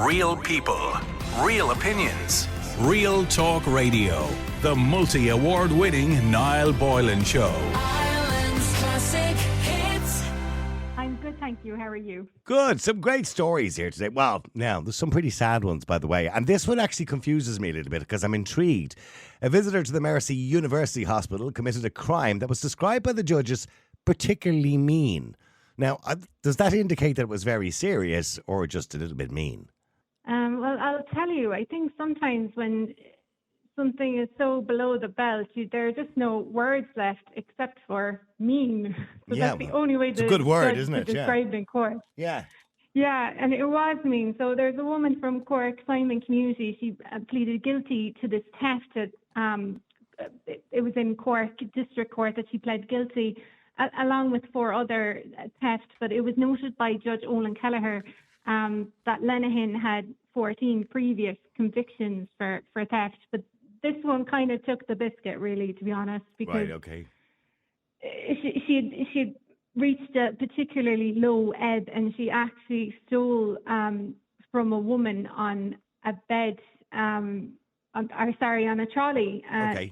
Real people, real opinions, Real Talk Radio. The multi-award winning Niall Boylan Show. Ireland's classic hits. I'm good, thank you. How are you? Good. Some great stories here today. Well, now, there's some pretty sad ones, by the way. And this one actually confuses me a little bit because I'm intrigued. A visitor to the Mercy University Hospital committed a crime that was described by the judge as particularly mean. Now, does that indicate that it was very serious or just a little bit mean? Well, I'll tell you, I think sometimes when something is so below the belt, there are just no words left except for mean. So that's the only way it's a good word, isn't it? To describe it in Cork. Yeah. Yeah, and it was mean. So there's a woman from Cork, Simon Community. She pleaded guilty to this theft. It was in Cork District Court that she pled guilty, along with 4 other thefts. But it was noted by Judge Olin Kelleher that Lenihan had 14 previous convictions for theft. But this one kind of took the biscuit, really, to be honest, because she'd reached a particularly low ebb, and she actually stole from a woman on a bed, on a trolley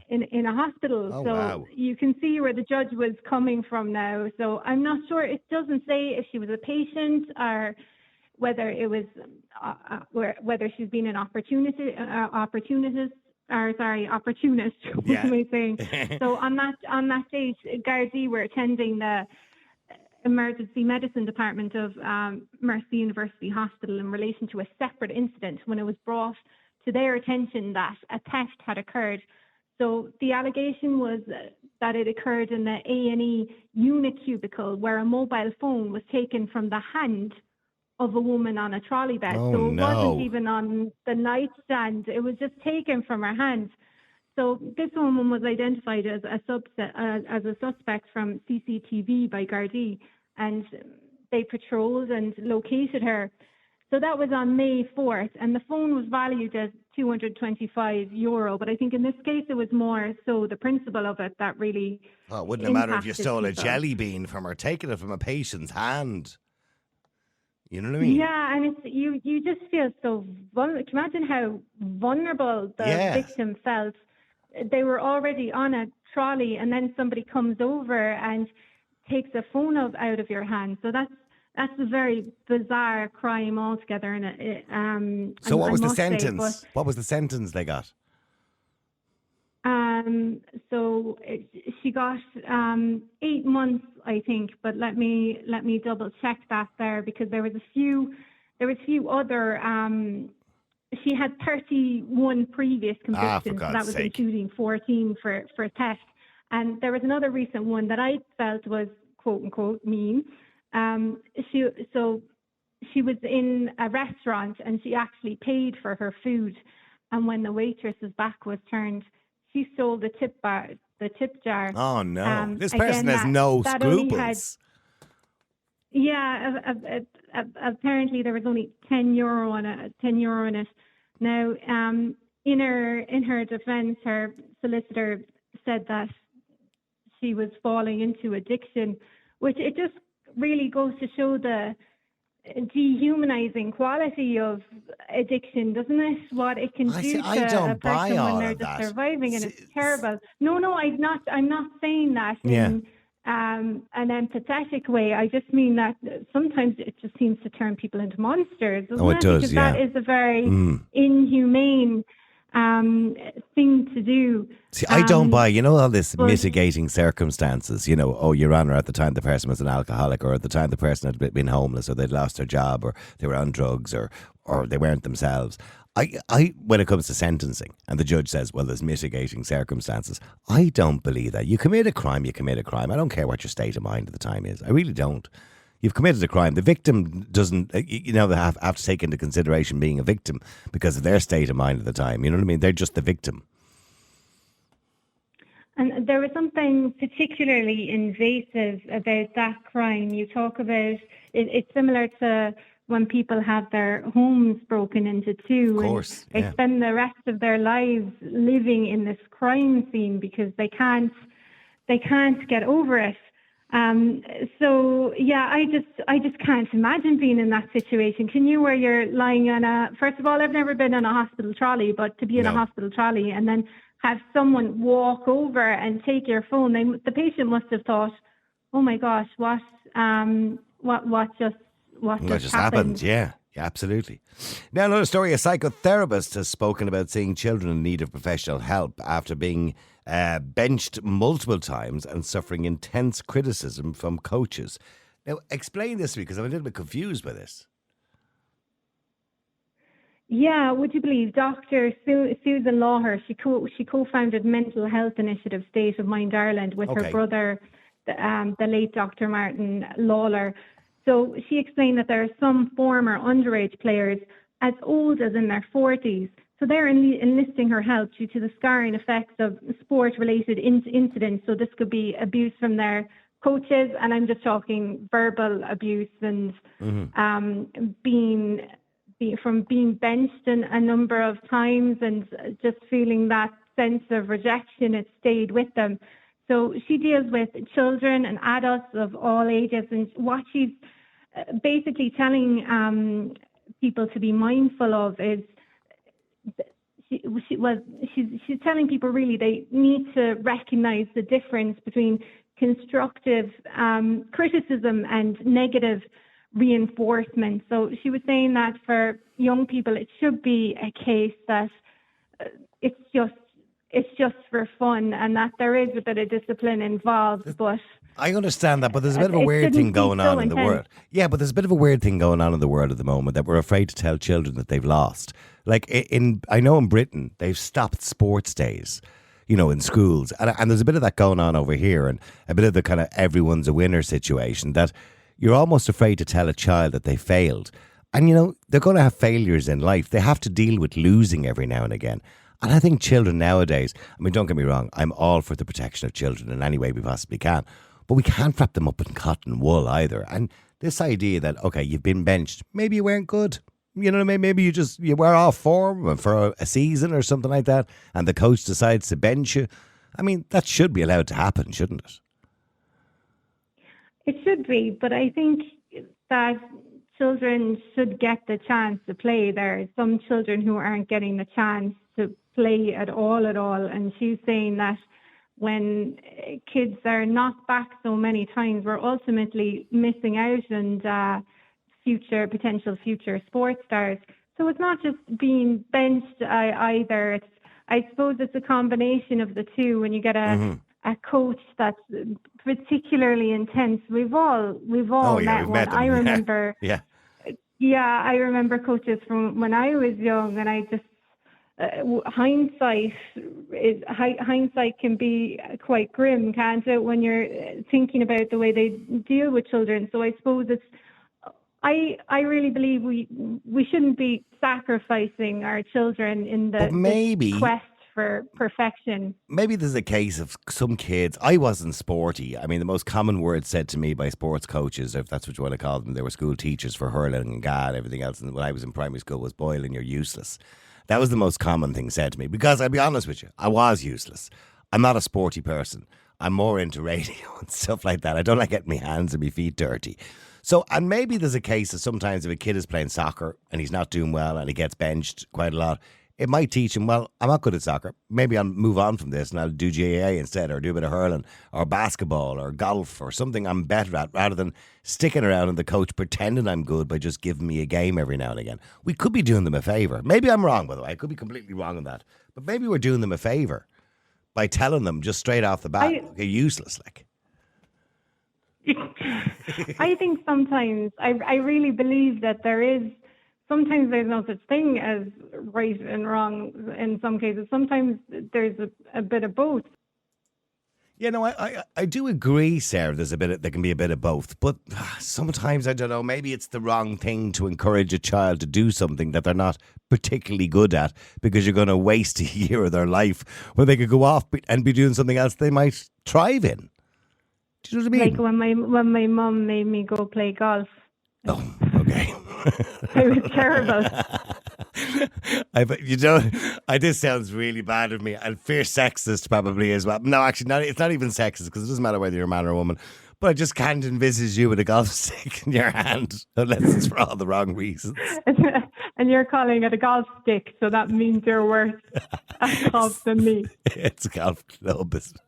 in a hospital. Wow. You can see where the judge was coming from now. So I'm not sure. It doesn't say if she was a patient or whether it was whether she's been an opportunist. What am I saying? So on that date, Gardaí were attending the emergency medicine department of Mercy University Hospital in relation to a separate incident when it was brought to their attention that a theft had occurred. So the allegation was that it occurred in the A&E unit cubicle where a mobile phone was taken from the hand of a woman on a trolley bed. So it wasn't even on the nightstand. It was just taken from her hand. So this woman was identified as a suspect from CCTV by Gardaí, and they patrolled and located her. So that was on May 4th, and the phone was valued as €225. But I think in this case, it was more so the principle of it that really. Oh, it wouldn't have mattered if you stole a jelly bean from her, taking it from a patient's hand. You know what I mean? Yeah, and it's you just feel so vulnerable. Can you imagine how vulnerable the victim felt? They were already on a trolley, and then somebody comes over and takes a phone out of your hand. So that's a very bizarre crime altogether. And so what was the sentence? What was the sentence they got? So she got 8 months, I think. But let me double check that there, because there was a few other. She had 31 previous convictions. For God's that was sake. Including 14 for theft. And there was another recent one that I felt was quote unquote mean. She was in a restaurant and she actually paid for her food. And when the waitress's back was turned, she stole the tip jar. Oh no! This person has no scruples. Apparently there was only €10 on it. Now, in her defence, her solicitor said that she was falling into addiction, which it just really goes to show the dehumanizing quality of addiction, doesn't it? What it can do to a person when they're just surviving, and it's terrible. No, I'm not saying that in an empathetic way. I just mean that sometimes it just seems to turn people into monsters, doesn't it? Does, because that is a very inhumane thing to do. See, I don't buy, all this mitigating circumstances, Your Honour, at the time the person was an alcoholic, or at the time the person had been homeless, or they'd lost their job, or they were on drugs, or they weren't themselves. I when it comes to sentencing, and the judge says, well, there's mitigating circumstances, I don't believe that. You commit a crime, you commit a crime. I don't care what your state of mind at the time is. I really don't. You've committed a crime. The victim doesn't, they have to take into consideration being a victim because of their state of mind at the time. You know what I mean? They're just the victim. And there was something particularly invasive about that crime. You talk about, it's similar to when people have their homes broken into two. Of course, and they spend the rest of their lives living in this crime scene because they can't get over it. So yeah, I just can't imagine being in that situation. Can you, where you're lying on first of all, I've never been on a hospital trolley, but to be in a hospital trolley and then have someone walk over and take your phone, the patient must have thought, oh my gosh, what just happened? Yeah, absolutely. Now, another story, a psychotherapist has spoken about seeing children in need of professional help after being benched multiple times and suffering intense criticism from coaches. Now, explain this to me, because I'm a little bit confused by this. Yeah, would you believe Dr. Susan Lawher, she co-founded Mental Health Initiative State of Mind Ireland with her brother, the late Dr. Martin Lawler. So she explained that there are some former underage players as old as in their 40s. So they're enlisting her help due to the scarring effects of sport-related incidents. So this could be abuse from their coaches, and I'm just talking verbal abuse and being benched a number of times and just feeling that sense of rejection. It stayed with them. So she deals with children and adults of all ages, and what she's basically telling people to be mindful of is she's telling people really they need to recognize the difference between constructive criticism and negative reinforcement. So she was saying that for young people, it should be a case that it's just for fun, and that there is a bit of discipline involved. But I understand that, but there's a bit of a weird thing going on in the world. Yeah, but there's a bit of a weird thing going on in the world at the moment that we're afraid to tell children that they've lost. Like I know in Britain, they've stopped sports days, in schools. And there's a bit of that going on over here, and a bit of the kind of everyone's a winner situation that you're almost afraid to tell a child that they failed. And, they're going to have failures in life. They have to deal with losing every now and again. And I think children nowadays, don't get me wrong, I'm all for the protection of children in any way we possibly can. But we can't wrap them up in cotton wool either. And this idea that, okay, you've been benched, maybe you weren't good. Maybe you were off form for a season or something like that, and the coach decides to bench you. That should be allowed to happen, shouldn't it? It should be, but I think that children should get the chance to play. There are some children who aren't getting the chance to play at all. And she's saying that when kids are knocked back so many times, we're ultimately missing out on potential future sports stars. So it's not just being benched either. I suppose it's a combination of the two. When you get a coach that's particularly intense, we've all met one. I remember. Yeah, I remember coaches from when I was young, and I just hindsight can be quite grim, can't it, when you're thinking about the way they deal with children. So I suppose I really believe we shouldn't be sacrificing our children in the quest for perfection. Maybe there's a case of some kids. I wasn't sporty. The most common word said to me by sports coaches, if that's what you want to call them, they were school teachers for hurling and GAD, everything else. And when I was in primary school, was Boylan, you're useless. That was the most common thing said to me, because I'll be honest with you, I was useless. I'm not a sporty person. I'm more into radio and stuff like that. I don't like getting my hands and my feet dirty. So, and maybe there's a case of sometimes if a kid is playing soccer and he's not doing well and he gets benched quite a lot, it might teach him, well, I'm not good at soccer. Maybe I'll move on from this and I'll do GAA instead, or do a bit of hurling or basketball or golf or something I'm better at, rather than sticking around and the coach pretending I'm good by just giving me a game every now and again. We could be doing them a favour. Maybe I'm wrong, by the way. I could be completely wrong on that. But maybe we're doing them a favour by telling them just straight off the bat, okay, useless, like. I think sometimes, I really believe that sometimes there's no such thing as right and wrong in some cases. Sometimes there's a bit of both. Yeah, no, I do agree, Sarah. There can be a bit of both, but sometimes, I don't know, maybe it's the wrong thing to encourage a child to do something that they're not particularly good at, because you're going to waste a year of their life where they could go off and be doing something else they might thrive in. Do you know what I mean? Like when my mum made me go play golf. Oh, okay. It was terrible. This sounds really bad of me, and fierce sexist probably as well. No, actually, it's not even sexist, because it doesn't matter whether you're a man or a woman. But I just can't envisage you with a golf stick in your hand unless it's for all the wrong reasons. And you're calling it a golf stick, so that means you're worse at golf than me. It's a golf club, isn't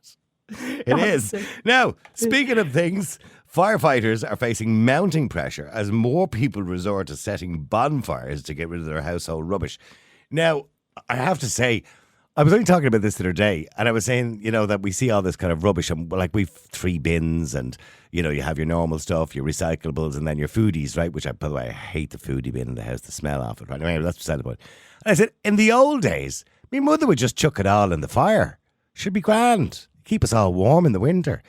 it? It is. Now, speaking of things, firefighters are facing mounting pressure as more people resort to setting bonfires to get rid of their household rubbish. Now, I have to say, I was only talking about this the other day, and I was saying, that we see all this kind of rubbish, and like we've 3 bins, and you have your normal stuff, your recyclables, and then your foodies, right? Which, by the way, I hate the foodie bin in the house, the smell of it. Right? Anyway, that's beside the point. And I said, in the old days, my mother would just chuck it all in the fire. Should be grand. Keep us all warm in the winter.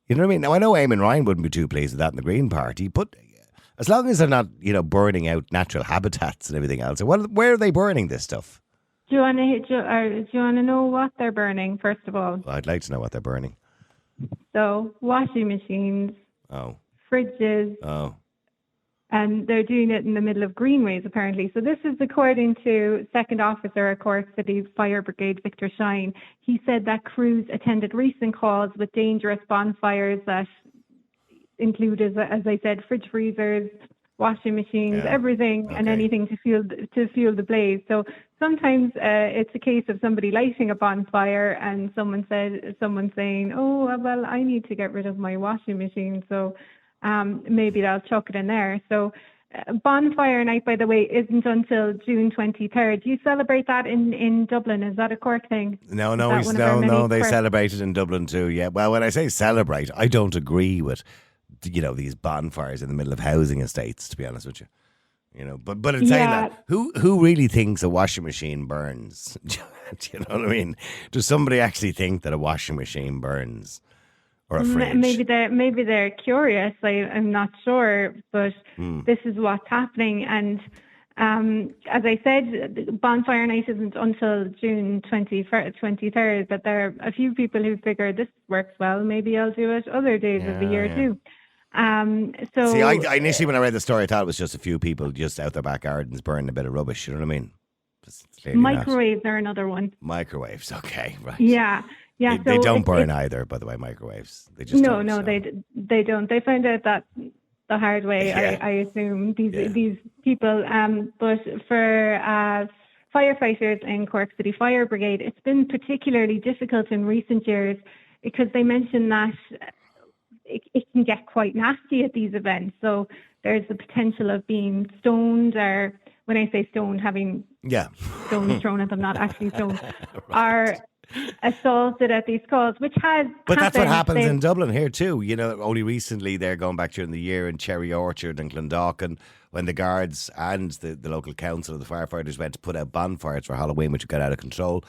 You know what I mean? Now, I know Eamon Ryan wouldn't be too pleased with that in the Green Party, but as long as they're not, burning out natural habitats and everything else, where are they burning this stuff? Do you want to know what they're burning, first of all? Well, I'd like to know what they're burning. So, washing machines, fridges, and they're doing it in the middle of greenways, apparently. So this is according to Second Officer at Cork City Fire Brigade, Victor Shine. He said that crews attended recent calls with dangerous bonfires that include, as I said, fridge freezers, washing machines, everything and anything to fuel the blaze. So sometimes it's a case of somebody lighting a bonfire and someone saying, "Oh, well, I need to get rid of my washing machine, so maybe I'll chuck it in there." So bonfire night, by the way, isn't until June 23rd. Do you celebrate that in Dublin? Is that a Cork thing? No, they celebrate it in Dublin too. Yeah. Well, when I say celebrate, I don't agree with these bonfires in the middle of housing estates, to be honest with you. But in saying that, who really thinks a washing machine burns? Do you know what I mean? Does somebody actually think that a washing machine burns? Or a fridge? Maybe they're curious. I'm not sure, but this is what's happening. And as I said, bonfire night isn't until June 23rd, but there are a few people who figure this works well. Maybe I'll do it other days of the year too. See, I initially, when I read the story, I thought it was just a few people just out their back gardens burning a bit of rubbish. You know what I mean? Microwaves are another one. Microwaves, okay, right. Yeah. They don't burn either, by the way, microwaves. They just don't. They don't. They found out that the hard way, I assume, these people. But for firefighters in Cork City Fire Brigade, it's been particularly difficult in recent years because they mentioned that it can get quite nasty at these events. So there's the potential of being stoned, or when I say stoned, having stones thrown at them, not actually stoned, or assaulted at these calls, which has But that's what happens in Dublin here too. Only recently they're going back during the year in Cherry Orchard and Clondalkin when the guards and the local council and the firefighters went to put out bonfires for Halloween, which got out of control.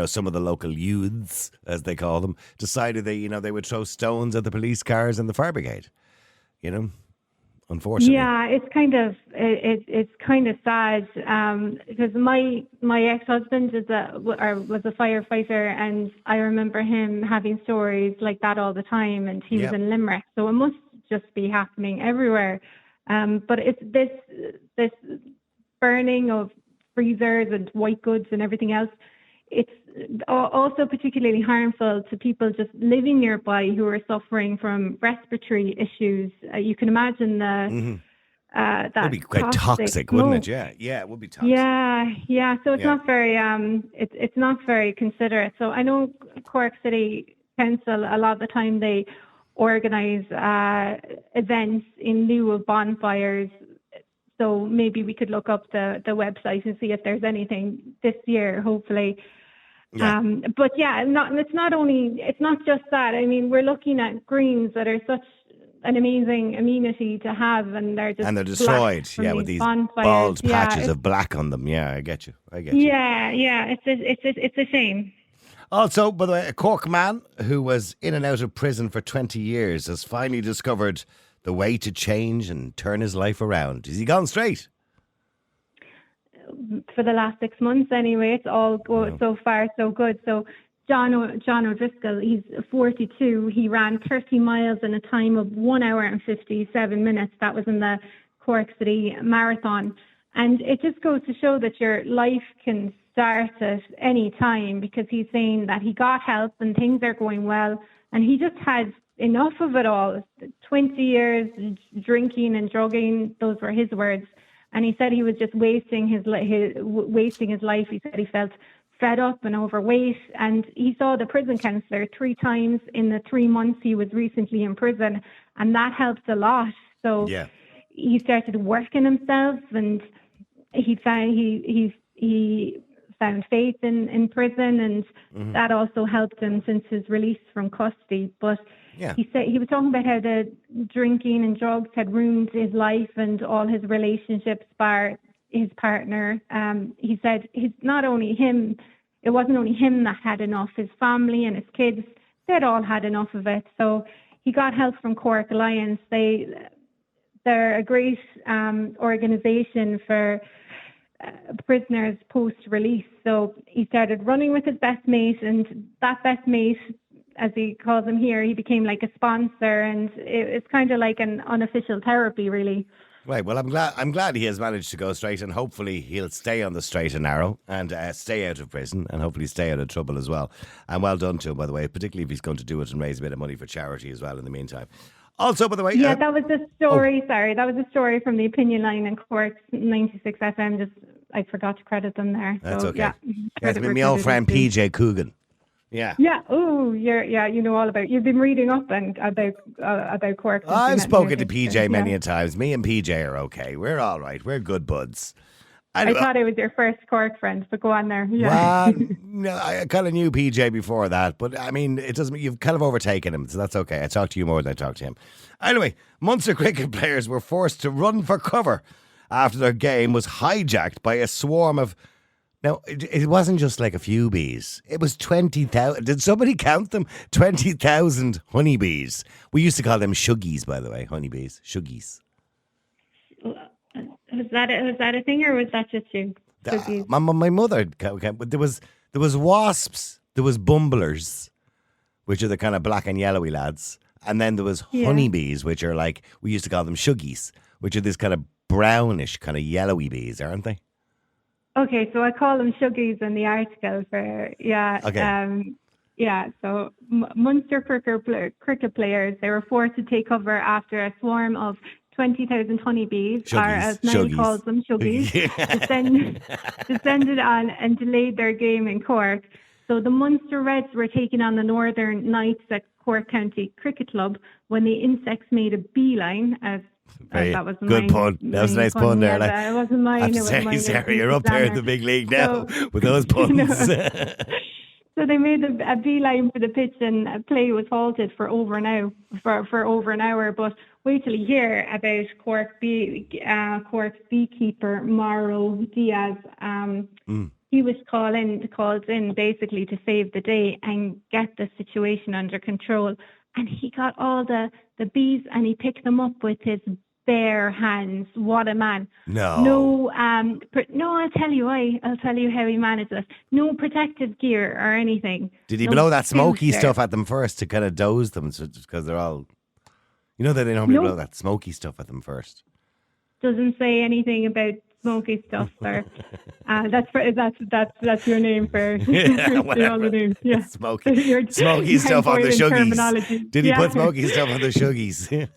Some of the local youths, as they call them, decided they would throw stones at the police cars and the fire brigade. Unfortunately. Yeah, it's kind of sad because my ex-husband was a firefighter, and I remember him having stories like that all the time. And he was in Limerick, so it must just be happening everywhere. But it's this burning of freezers and white goods and everything else. It's also particularly harmful to people just living nearby who are suffering from respiratory issues. You can imagine that would be quite toxic, wouldn't it? Yeah, it would be toxic. Yeah. So it's not very it's not very considerate. So I know Cork City Council, a lot of the time they organise events in lieu of bonfires. So maybe we could look up the website and see if there's anything this year, hopefully. Yeah. But it's not just that. I mean, we're looking at greens that are such an amazing amenity to have, and they're destroyed. With these bonfires. bald patches of black on them. Yeah, I get you. Yeah. It's a shame. Also, by the way, a Cork man who was in and out of prison for 20 years has finally discovered the way to change and turn his life around. Has he gone straight? For the last 6 months anyway, it's all so far so good. So John O'Driscoll, he's 42. He ran 30 miles in a time of 1 hour and 57 minutes. That was in the Cork City Marathon. And it just goes to show that your life can start at any time, because he's saying that he got help and things are going well. And he just had enough of it all. 20 years drinking and drugging, those were his words. And he said he was just wasting his life. He said he felt fed up and overweight. And he saw the prison counsellor 3 times in the 3 months he was recently in prison. And that helped a lot. So he started working himself, and he found faith in prison, and that also helped him since his release from custody. But he said he was talking about how the drinking and drugs had ruined his life and all his relationships, bar his partner. He said it wasn't only him that had enough. His family and his kids, they'd all had enough of it. So he got help from Cork Alliance. They're a great organisation for prisoners post-release. So he started running with his best mate, and that best mate, as he calls him here, he became like a sponsor, and it's kind of like an unofficial therapy, really. Right. Well, I'm glad he has managed to go straight, and hopefully he'll stay on the straight and narrow and stay out of prison, and hopefully stay out of trouble as well. And well done to him, by the way, particularly if he's going to do it and raise a bit of money for charity as well in the meantime. Also, by the way... Yeah, that was the story, sorry. That was the story from the opinion line in Cork 96 FM. I forgot to credit them there. That's okay. Yeah, it's been my old friend PJ Coogan. Yeah. Yeah. Oh, you know all about. You've been reading up and about Cork. I've spoken to PJ many a times. Me and PJ are okay. We're all right. We're good buds. I thought it was your first Cork friend, but go on there. Yeah. Well, no, I kind of knew PJ before that, but I mean, it doesn't. You've kind of overtaken him, so that's okay. I talked to you more than I talked to him. Anyway, Munster cricket players were forced to run for cover after their game was hijacked by a swarm of... Now, it wasn't just like a few bees. It was 20,000. Did somebody count them? 20,000 honeybees. We used to call them shuggies, by the way. Honeybees. Shuggies. Was that a thing, or was that just you? My mother... There was wasps. There was bumblers, which are the kind of black and yellowy lads. And then there was honeybees, which are like... We used to call them shuggies, which are this kind of brownish, kind of yellowy bees, aren't they? Okay, so I call them shuggies in the article for, so Munster cricket players, they were forced to take cover after a swarm of 20,000 honeybees, shuggies, or as many calls them, shuggies, descended on and delayed their game in Cork. So the Munster Reds were taking on the Northern Knights at Cork County Cricket Club when the insects made a beeline, as that was good pun. That was a nice pun there. Yeah, it wasn't mine. Sarah, you're up there in the big league now with those puns. So they made a beeline for the pitch, and play was halted for over an hour. But wait till you hear about Cork's beekeeper Mauro Diaz. He was called in basically to save the day and get the situation under control. And he got all the bees, and he picked them up with his bare hands. What a man! No, I'll tell you how he managed it. No protective gear or anything. Did he blow that smoky stuff at them first to kind of doze them, because they're all, that they normally blow that smoky stuff at them first? Doesn't say anything about smoky stuff, sir. That's your name for all the names. Yeah, smoky stuff on the shuggies. Did he put smoky stuff on the shuggies?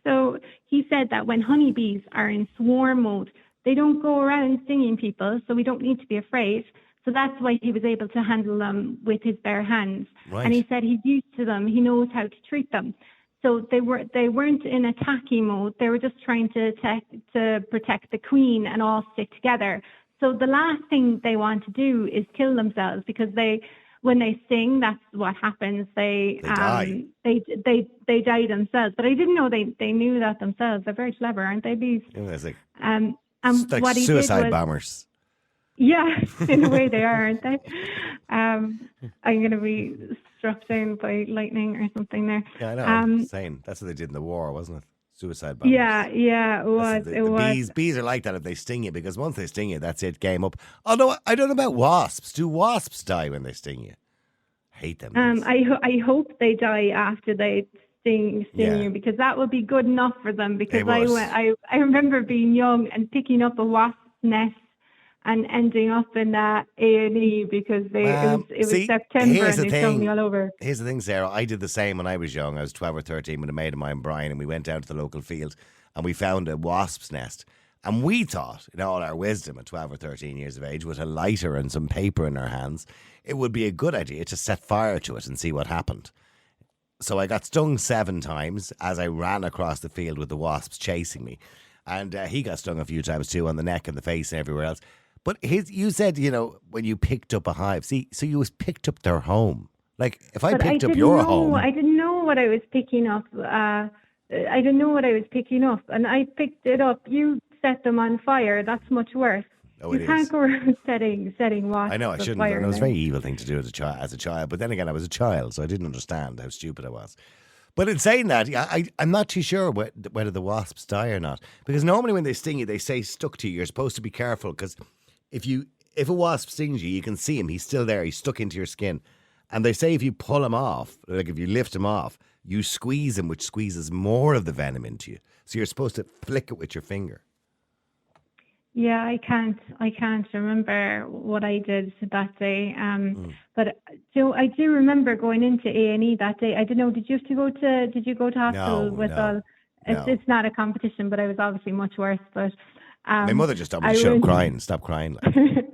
So he said that when honeybees are in swarm mode, they don't go around stinging people, so we don't need to be afraid. So that's why he was able to handle them with his bare hands. Right. And he said he's used to them. He knows how to treat them. So they weren't in attacking mode. They were just trying to protect the queen and all stick together. So the last thing they want to do is kill themselves, because when they sting, that's what happens. They die. They die themselves. But I didn't know they knew that themselves. They're very clever, aren't they, bees? And like what he suicide did was, bombers. Yeah, in a way they are, aren't they? I'm going to be struck down by lightning or something there. Yeah, I know. I'm insane. That's what they did in the war, wasn't it? Suicide bombers. Yeah, it was. It was. Bees are like that if they sting you, because once they sting you, that's it, game up. Although I don't know about wasps. Do wasps die when they sting you? Hate them. I hope they die after they sting you, because that would be good enough for them. Because I remember being young and picking up a wasp nest and ending up in A&E because it was September and they told me all over. Here's the thing, Sarah. I did the same when I was young. I was 12 or 13 with a mate of mine, Brian, and we went down to the local field and we found a wasp's nest. And we thought, in all our wisdom at 12 or 13 years of age, with a lighter and some paper in our hands, it would be a good idea to set fire to it and see what happened. So I got stung 7 times as I ran across the field with the wasps chasing me. And he got stung a few times too, on the neck and the face and everywhere else. But you said, when you picked up a hive, so you picked up their home. Like, if I picked up your home. I didn't know what I was picking up. I didn't know what I was picking up. And I picked it up. You set them on fire. That's much worse. Oh, you can't go around setting wasps. I know, I shouldn't. And it was a very evil thing to do as a child. But then again, I was a child, so I didn't understand how stupid I was. But in saying that, I'm not too sure whether the wasps die or not. Because normally when they sting you, they say stuck to you. You're supposed to be careful because if a wasp stings you, you can see him. He's still there. He's stuck into your skin. And they say if you pull him off, like if you lift him off, you squeeze him, which squeezes more of the venom into you. So you're supposed to flick it with your finger. Yeah, I can't remember what I did that day. But I do remember going into A&E that day. I don't know. Did you go to hospital with all? It's not a competition, but I was obviously much worse. But my mother just told me to shut up crying, stop crying. Like.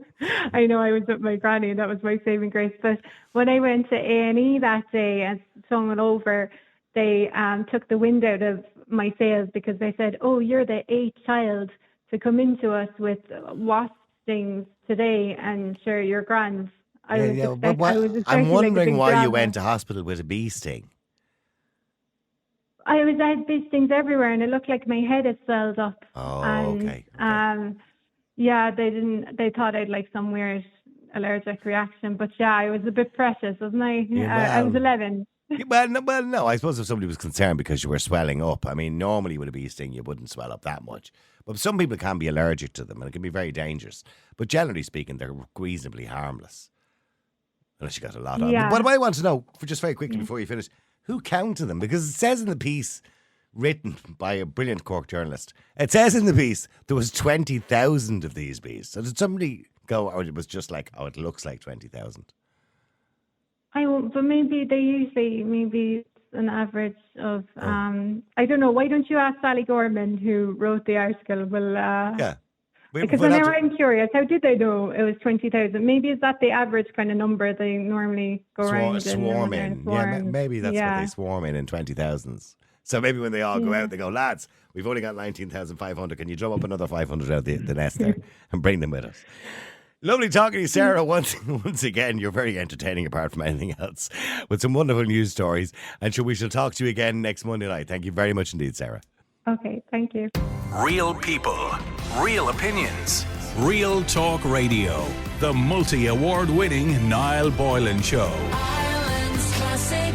I know, I was with my granny, and that was my saving grace. But when I went to A&E that day and someone over, they took the wind out of my sails because they said, "Oh, you're the 8th child to come into us with wasp stings today, and sure, you're grand." I'm wondering why you went to hospital with a bee sting. I had bee stings everywhere, and it looked like my head had swelled up. Oh, and, okay. Yeah, they thought I'd like some weird allergic reaction, but yeah, I was a bit precious, wasn't I? I was 11. Well, no. I suppose if somebody was concerned because you were swelling up, I mean, normally with a bee sting, you wouldn't swell up that much. But some people can be allergic to them, and it can be very dangerous. But generally speaking, they're reasonably harmless. Unless you got a lot on them. But what I want to know, just very quickly before you finish, who counted them? Because it says in the piece, written by a brilliant Cork journalist, it says in the piece there was 20,000 of these bees. So did somebody go, or it was just like, it looks like 20,000? But maybe an average of, I don't know. Why don't you ask Sally Gorman, who wrote the article? Because I'm curious, how did they know it was 20,000? Maybe is that the average kind of number they normally go around swarm in? Yeah, maybe that's what they swarm in 20,000s. So maybe when they all go out, they go, lads, we've only got 19,500. Can you drum up another 500 out the nest there and bring them with us? Lovely talking to you, Sarah. Once again, you're very entertaining apart from anything else, with some wonderful news stories. And we shall talk to you again next Monday night. Thank you very much indeed, Sarah. Okay, thank you. Real people, real opinions, Real Talk Radio. The multi-award winning Niall Boylan Show. Ireland's classic